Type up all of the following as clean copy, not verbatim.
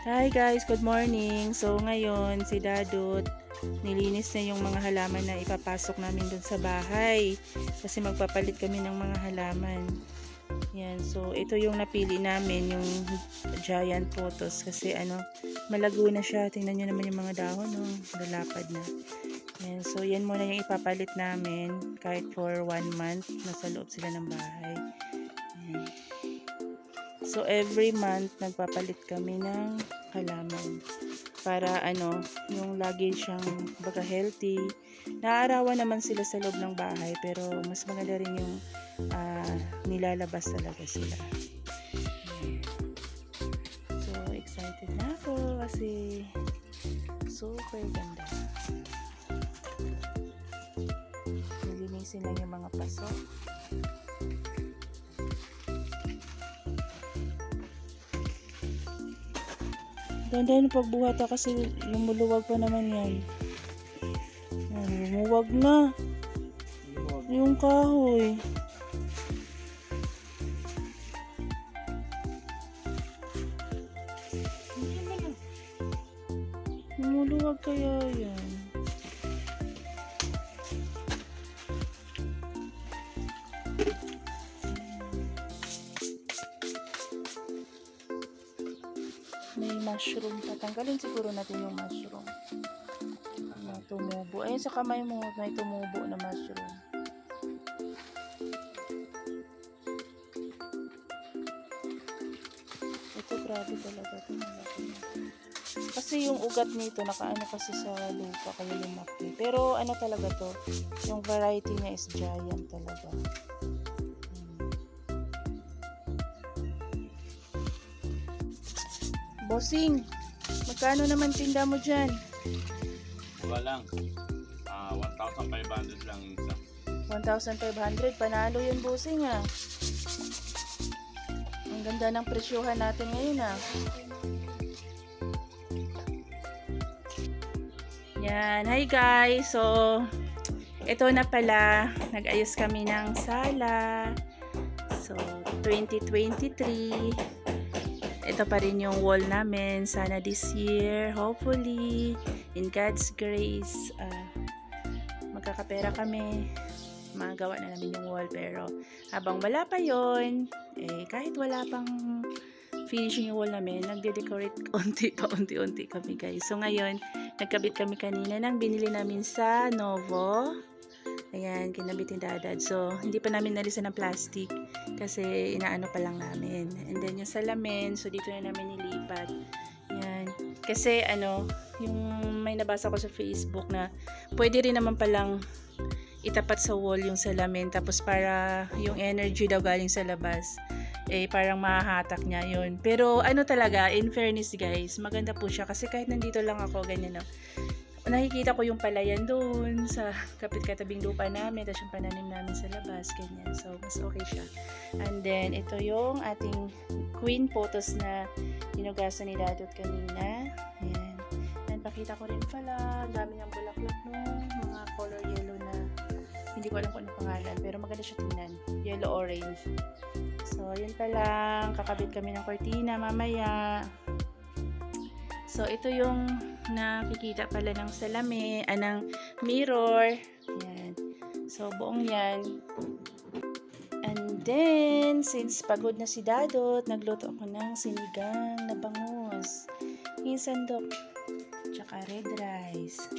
Hi guys, good morning. So ngayon si Dadut nilinis na yung mga halaman na ipapasok namin dun sa bahay kasi magpapalit kami ng mga halaman. Yan, so ito yung napili namin, yung giant photos kasi malago na siya. Tingnan nyo naman yung mga dahon, lalapad na. Yan, so yan muna yung ipapalit namin kahit for 1 month nasa loob sila ng bahay. Yan. So every month nagpapalit kami ng halaman para yung lagi siyang baga healthy. Naaarawan naman sila sa loob ng bahay pero mas maganda rin yung nilalabas talaga sila. So excited na ako kasi super ganda. Nilinisin lang yung mga paso. Ganda yung pagbuhat kasi lumuluwag pa naman yan. Lumuwag na. Yung kahoy. Lumuluwag kaya yan. May mushroom. Tatanggalin siguro natin yung mushroom. Tumubo. Ayun sa kamay mo, may tumubo na mushroom. Ito grabe talaga. Kasi yung ugat nito, nakaano kasi sa lupa, kaya lumaki. Pero talaga to, yung variety niya is giant talaga. Bossing, magkano naman tinda mo dyan? Walang 1,500 lang yung isa. 1,500, panalo yun bossing ah. Ang ganda ng presyuhan natin ngayon ah. Yan, hi guys. So, ito na pala, nag-ayos kami ng sala. So, 2023. Ito pa rin yung wall namin. Sana this year, hopefully, in God's grace, magkakapera kami. Magawa na namin yung wall. Pero habang wala pa yon, kahit wala pang finishing yung wall namin, nagde-decorate unti kami guys. So ngayon, nagkabit kami kanina ng binili namin sa Novo. Ayan, kinabit ni Dadad. So, hindi pa namin nalisan ng plastic kasi inaano pa lang namin. And then, yung salamin, so dito na namin nilipat. Ayan. Kasi, yung may nabasa ko sa Facebook na pwede rin naman palang itapat sa wall yung salamin. Tapos, para yung energy daw galing sa labas, parang mahahatak niya yun. Pero, talaga, in fairness guys, maganda po siya. Kasi kahit nandito lang ako, ganyan nakikita ko yung palayan doon sa kapit-katabing lupa namin, tapos yung pananim namin sa labas, ganyan. So, mas okay siya. And then, ito yung ating queen photos na hinugasan ni Dadot kanina. Ayan. And pakita ko rin pala, dami ng bulaklak nung mga color yellow na hindi ko alam kung ano pangalan, pero maganda siya tingnan. Yellow-orange. So, yun pa lang. Kakabit kami ng cortina mamaya. So, ito yung nakikita pala ng salamin, ng mirror. Yan. So, buong yan. And then, since pagod na si Dadot, nagluto ako ng sinigang na bangus. Yung sandok. Tsaka red rice.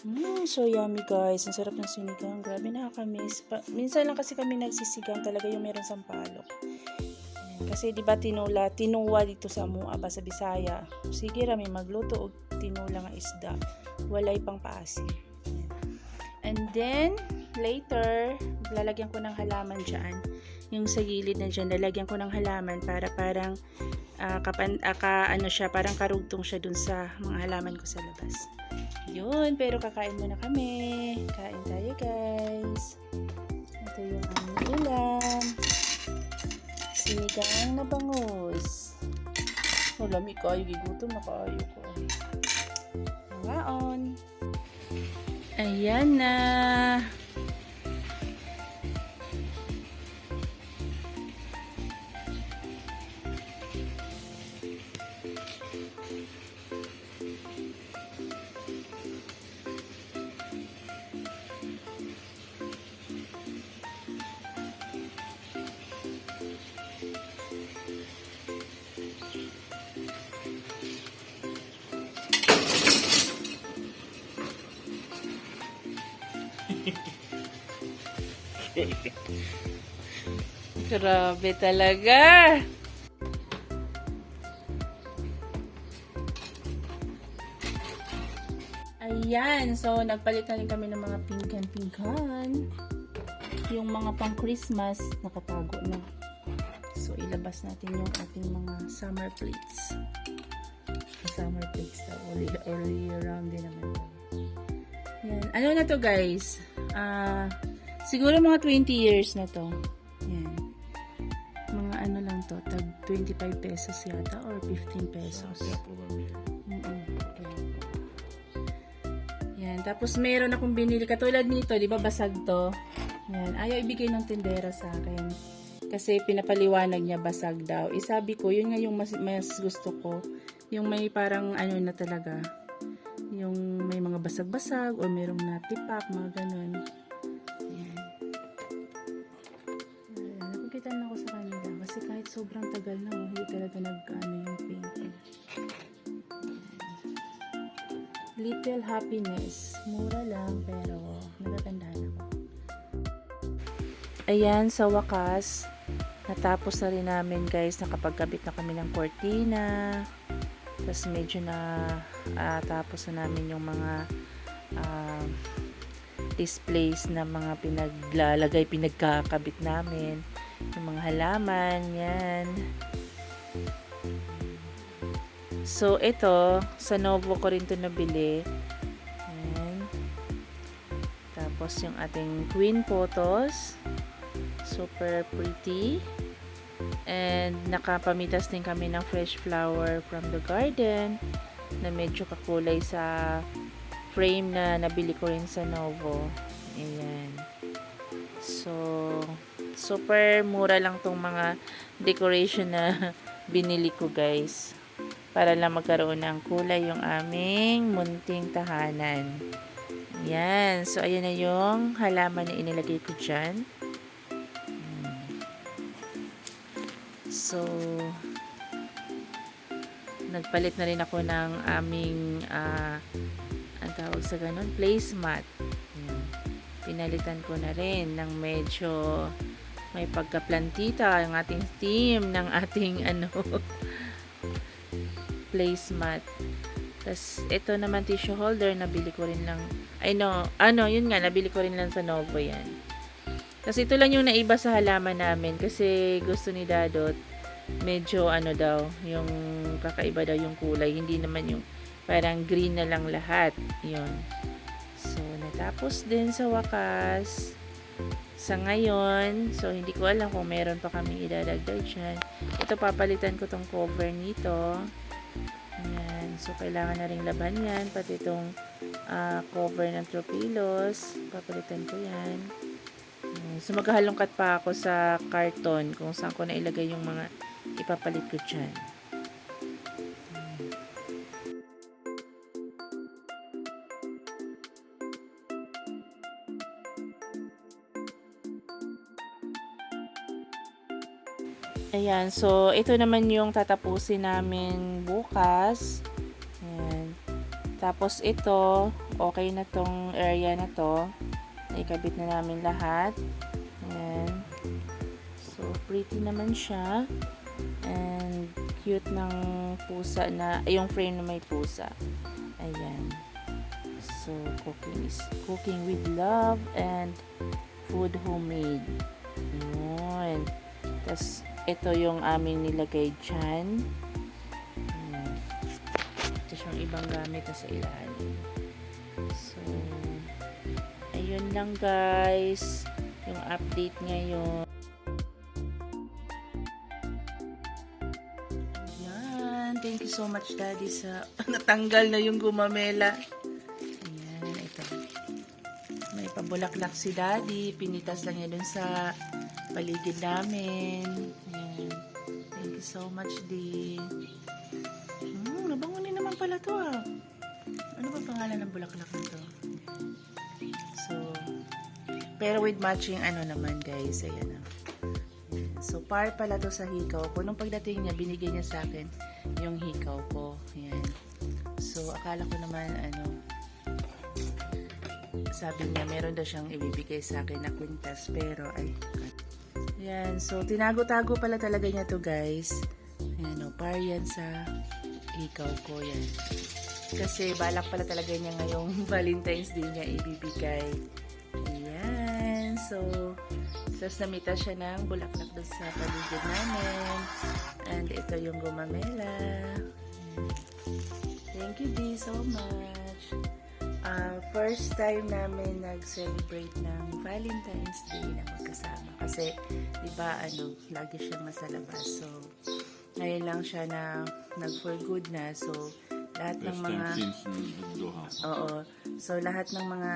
Yan. So yummy guys. Ang sarap ng sinigang. Grabe, nakakamiss. Minsan lang kasi kami nagsisigang talaga yung meron sampalok. Kasi di ba tinuwa dito sa Muaba sa Bisaya. Sige rami magluto og tinula nga isda. Walay pang paasim. And then later, lalagyan ko ng halaman diyan. Yung sa gilid na diyan, lalagyan ko ng halaman para parang siya, parang karugtong siya dun sa mga halaman ko sa labas. Yun, pero kakain muna kami. Kain tayo guys. Ito yung aming ulam. Sinigang na bangus. Lamig kayo, gigutom na kayo ko. Ngaon. Ayan na. Grabe talaga. Ayan, so nagpalit na rin kami ng mga pinggan-pinggan. Yung mga pang Christmas, nakatago na. So ilabas natin yung ating mga summer plates. Summer plates daw, early around din naman. Yan. Ano na to guys? Siguro mga 20 years na to. Yan. Mga ano lang to, tag 25 pesos yata or 15 pesos. Yan. Tapos meron akong binili katulad nito, di ba basag to? Yan. Ayaw ibigay ng tindera sa akin. Kasi pinapaliwanag niya basag daw. Sabi ko, yun nga yung mas gusto ko. Yung may parang ano na talaga. Yung may mga basag-basag o merong natipak, mga ganun. Yan. Nakikita na ako sa kanila. Kasi kahit sobrang tagal na, hindi talaga nag-ano yung painting. Little Happiness. Mura lang, pero nagagandahan ako. Ayan, sa wakas, natapos na rin namin guys. Nakapagkabit na kami ng kortina. Tapos medyo na tapos na namin yung mga displays na mga pinagkakabit namin. Yung mga halaman, yan. So, ito, sa Novo ko rin ito nabili. Yan. Tapos, yung ating Queen Photos. Super pretty. And nakapamitas din kami ng fresh flower from the garden na medyo kakulay sa frame na nabili ko rin sa Novo. Ayan. So, super mura lang tong mga decoration na binili ko guys. Para lang magkaroon ng kulay yung aming munting tahanan. Ayan. So, ayan na yung halaman na inilagay ko dyan. So, nagpalit na rin ako ng aming ang tawag sa ganun, placemat. Pinalitan ko na rin ng medyo may pagkaplantita ang ating theme ng ating placemat. Tapos, ito naman tissue holder, nabili ko rin lang, yun nga, nabili ko rin lang sa Novo yan. Kasi ito lang yung naiba sa halaman namin kasi gusto ni Dadot medyo daw, yung kakaiba daw yung kulay, hindi naman yung parang green na lang lahat, yun. So, natapos din sa wakas sa ngayon. So, hindi ko alam kung meron pa kami idadagdag dyan. Ito, papalitan ko tong cover nito. Ayan. So, kailangan na rin laban yan, pati itong cover ng Tropilos, papalitan ko yan. So, maghahalongkat pa ako sa karton kung saan ko na ilagay yung mga ipapalit ko dyan. Ayan. So, ito naman yung tatapusin namin bukas. Ayan. Tapos, ito, okay na tong area na to. Ikabit na namin lahat. Ayan. So, pretty naman siya. And, cute ng pusa na, yung frame na may pusa. Ayan. So, cooking with love and food homemade. Ayan. Tapos, ito yung aming nilagay dyan. Ayan. Tapos, yung ibang gamit na sa ilalim. So, ayun lang guys, yung update ngayon. Ayan, thank you so much Daddy sa natanggal na yung gumamela. Ayan, ito. May pabulaklak si Daddy, pinitas lang niya dun sa paligid namin. Ayan, thank you so much Di. Nabangunin naman pala to ah. Ano ba pangalan ng bulaklak nito? So, pero with matching naman guys, ayan. So, par pala to sa hikaw ko. Nung pagdating niya, binigay niya sa akin yung hikaw ko. Ayan. So, akala ko naman, sabi niya meron daw siyang ibibigay sa akin na kwintas, pero ay, yan, so tinago-tago pala talaga niya to guys. Ayan o, par yan sa ikaw ko yan. Kasi balak pala talaga niya ngayong Valentine's Day niya ibibigay. Ayan, so tapos namita siya ng bulaklak doon sa paligid namin. And ito yung gumamela. Thank you, Dee, so much. First time namin nag-celebrate ng Valentine's Day na magkasama. Kasi, di ba, lagi siyang nasa labas. So, ngayon lang siya na nag-for good na. So, lahat ng mga... Oo. So, lahat ng mga...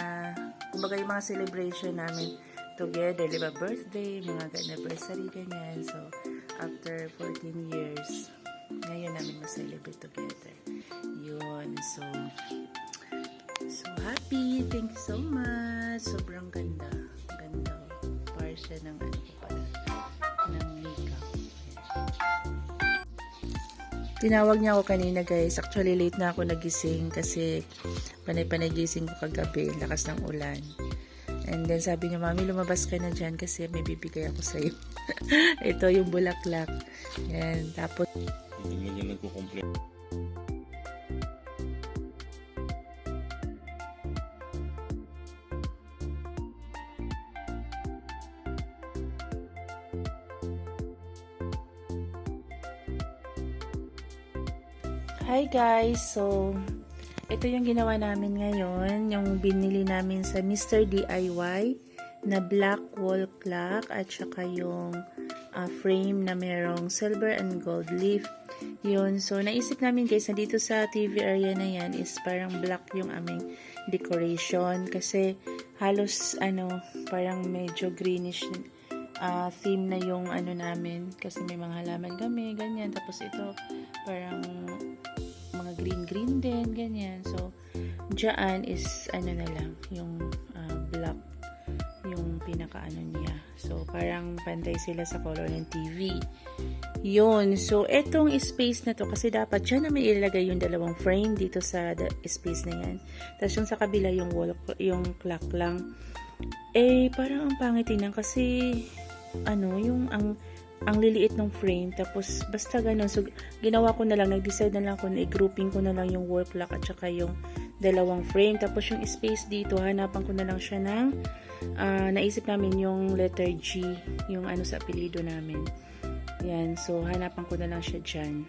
Kumbaga yung mga celebration namin together, di ba, birthday, mga anniversary, ganyan. So, after 14 years, ngayon namin ma-celebrate together. Yun. So happy. Thank you so much. Sobrang ganda. Ganda. Para siya ng ng makeup. Tinawag niya ako kanina guys. Actually late na ako nagising kasi panay-panay gising ko kagabi. Lakas ng ulan. And then sabi niya, Mami, lumabas ka na dyan kasi may bibigay ako sa'yo. Ito yung bulaklak. Yan. Tapos Hindi niya nagkukomplete. hi guys, so ito yung ginawa namin ngayon, yung binili namin sa Mr. DIY na black wall clock at saka yung frame na merong silver and gold leaf. Yun, so naisip namin guys na dito sa TV area na yan is parang black yung aming decoration kasi halos parang medyo greenish theme na yung namin kasi may mga halaman kami, ganyan. Tapos ito parang mga green din, ganyan. So dyan is na lang yung black yung pinaka niya. So parang pantay sila sa color ng TV. Yun. So etong space na to kasi dapat dyan na may ilalagay yung dalawang frame dito sa space na yan. Tapos yung sa kabila yung wall, yung clock lang. Parang ang pangit tingnan kasi yung ang liliit ng frame, tapos basta ganun. So, ginawa ko na lang, nag-decide na lang ako na i-grouping ko na lang yung wall clock at saka yung dalawang frame. Tapos yung space dito, hanapan ko na lang siya ng, naisip namin yung letter G, yung sa apelido namin. Yan, so hanapan ko na lang siya dyan.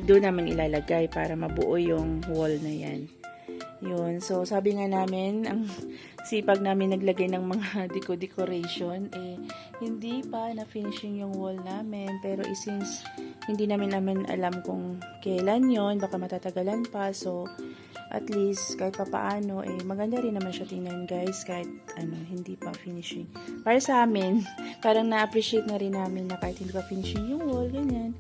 Doon naman ilalagay para mabuo yung wall na yan. Yun, so sabi nga namin, ang sipag namin naglagay ng mga decoration, hindi pa na-finishing yung wall namin, pero since hindi namin alam kung kailan yon, baka matatagalan pa, so at least kahit papaano, maganda rin naman siya tingnan guys, kahit hindi pa finishing. Para sa amin, parang na-appreciate na rin namin na kahit hindi pa finishing yung wall, ganyan.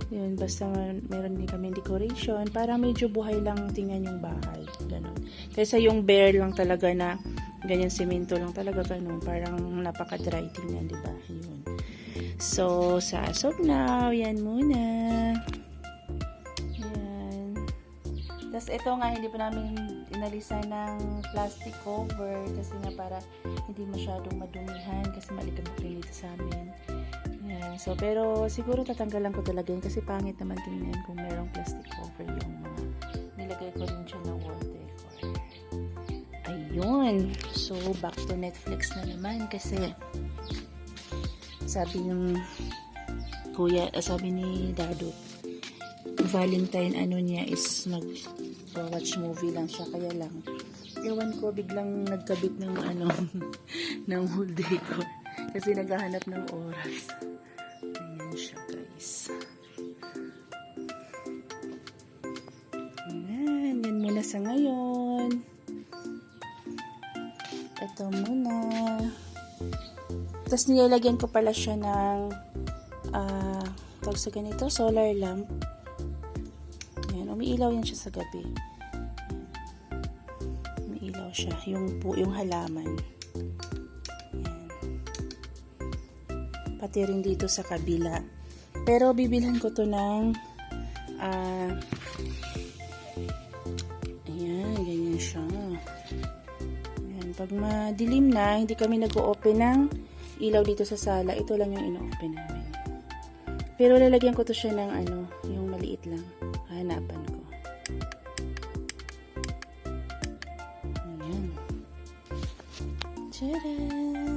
Yun, basta meron din kami decoration, parang medyo buhay lang tingnan yung bahay, ganun. Kaysa yung bare lang talaga na ganyan semento lang talaga, ganun, parang napaka-dry tingnan, diba? Yun. So, as of now, yan muna. Yan. Tapos ito nga, hindi pa namin inalisan ng plastic cover kasi nga para hindi masyadong madumihan kasi malikabok rin dito sa amin. Yan. So, pero siguro tatanggalan ko talaga yun kasi pangit naman tingnan kung merong plastic cover yung mga nilagay ko rin dyan ng wall decor. Ayun. So, back to Netflix na naman kasi sabi ng kuya, sabi ni Dado, Valentine niya is watch movie lang siya, kaya lang ewan ko biglang nagkabit ng ng whole decor kasi naghahanap ng oras. Ayan siya guys. Ayan, yan muna sa ngayon. Ito muna. Tapos nilalagyan ko pala siya ng tawag sa ganito, solar lamp. Ayan, umiilaw yan siya sa gabi. Umiilaw siya, yung halaman. Ayan. Pati rin dito sa kabila. Pero bibilhan ko to ng ayan, ganyan siya. Pag madilim na, hindi kami nag-o-open ng ilaw dito sa sala. Ito lang yung ino-open namin. Pero lalagyan ko to siya ng ano, yung maliit lang. Hahanapan ko. Ayan. Tcharam!